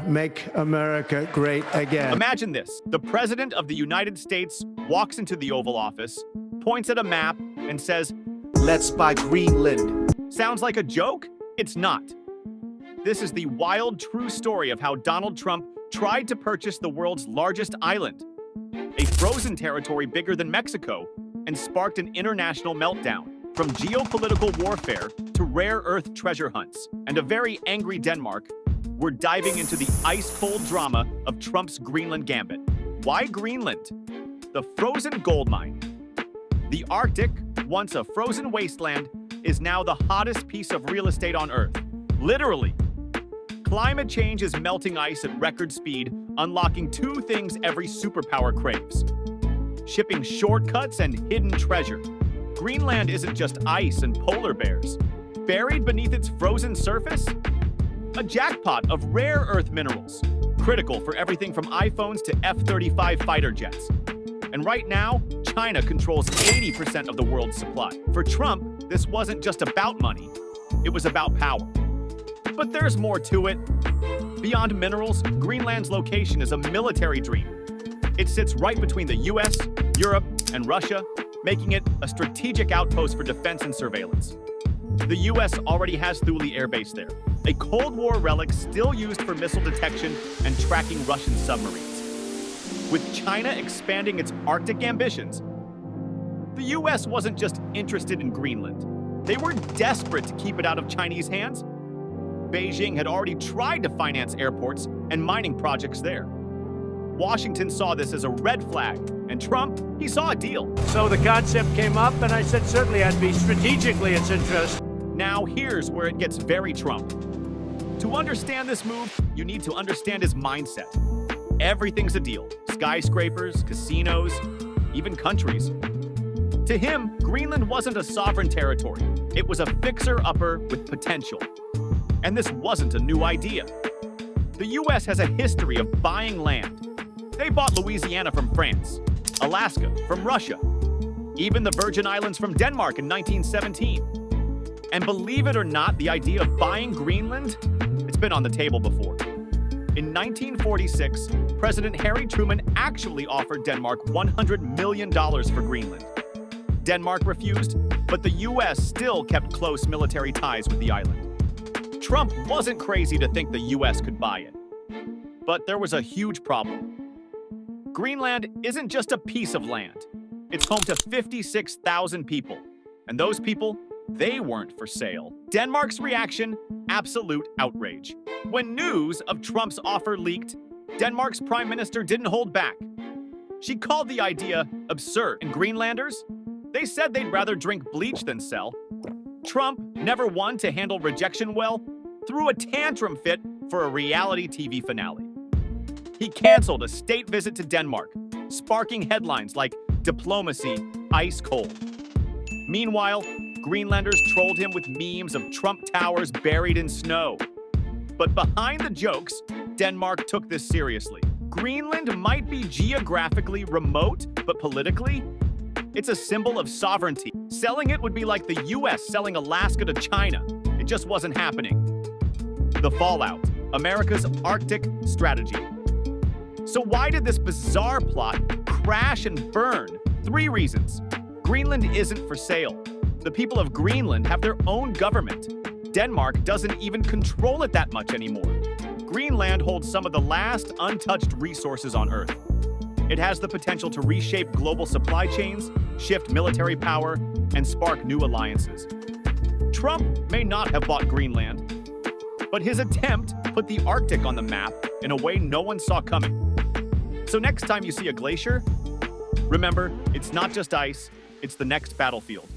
Make America Great Again. Imagine this. The President of the United States walks into the Oval Office, points at a map, and says, "Let's buy Greenland." Sounds like a joke? It's not. This is the wild, true story of how Donald Trump tried to purchase the world's largest island, a frozen territory bigger than Mexico, and sparked an international meltdown. From geopolitical warfare to rare earth treasure hunts and a very angry Denmark, we're diving into the ice-cold drama of Trump's Greenland gambit. Why Greenland? The frozen gold mine. The Arctic, once a frozen wasteland, is now the hottest piece of real estate on Earth. Literally. Climate change is melting ice at record speed, unlocking two things every superpower craves: shipping shortcuts and hidden treasure. Greenland isn't just ice and polar bears. Buried beneath its frozen surface? A jackpot of rare earth minerals, critical for everything from iPhones to F-35 fighter jets. And right now, China controls 80% of the world's supply. For Trump, this wasn't just about money, it was about power. But there's more to it. Beyond minerals, Greenland's location is a military dream. It sits right between the US, Europe, and Russia, making it a strategic outpost for defense and surveillance. The US already has Thule Air Base there, a Cold War relic still used for missile detection and tracking Russian submarines. With China expanding its Arctic ambitions, the US wasn't just interested in Greenland. They were desperate to keep it out of Chinese hands. Beijing had already tried to finance airports and mining projects there. Washington saw this as a red flag, and Trump, he saw a deal. So the concept came up, and I said certainly I'd be strategically its interest. Now here's where it gets very Trump. To understand this move, you need to understand his mindset. Everything's a deal. Skyscrapers, casinos, even countries. To him, Greenland wasn't a sovereign territory. It was a fixer-upper with potential. And this wasn't a new idea. The US has a history of buying land. They bought Louisiana from France, Alaska from Russia, even the Virgin Islands from Denmark in 1917. And believe it or not, the idea of buying Greenland, it's been on the table before. In 1946, President Harry Truman actually offered Denmark $100 million for Greenland. Denmark refused, but the US still kept close military ties with the island. Trump wasn't crazy to think the US could buy it. But there was a huge problem. Greenland isn't just a piece of land. It's home to 56,000 people. And those people, they weren't for sale. Denmark's reaction? Absolute outrage. When news of Trump's offer leaked, Denmark's prime minister didn't hold back. She called the idea absurd. And Greenlanders? They said they'd rather drink bleach than sell. Trump, never one to handle rejection well, threw a tantrum fit for a reality TV finale. He canceled a state visit to Denmark, sparking headlines like "Diplomacy, Ice Cold." Meanwhile, Greenlanders trolled him with memes of Trump towers buried in snow. But behind the jokes, Denmark took this seriously. Greenland might be geographically remote, but politically, it's a symbol of sovereignty. Selling it would be like the US selling Alaska to China. It just wasn't happening. The fallout, America's Arctic strategy. So why did this bizarre plot crash and burn? 3 reasons. Greenland isn't for sale. The people of Greenland have their own government. Denmark doesn't even control it that much anymore. Greenland holds some of the last untouched resources on Earth. It has the potential to reshape global supply chains, shift military power, and spark new alliances. Trump may not have bought Greenland, but his attempt put the Arctic on the map in a way no one saw coming. So next time you see a glacier, remember, it's not just ice, it's the next battlefield.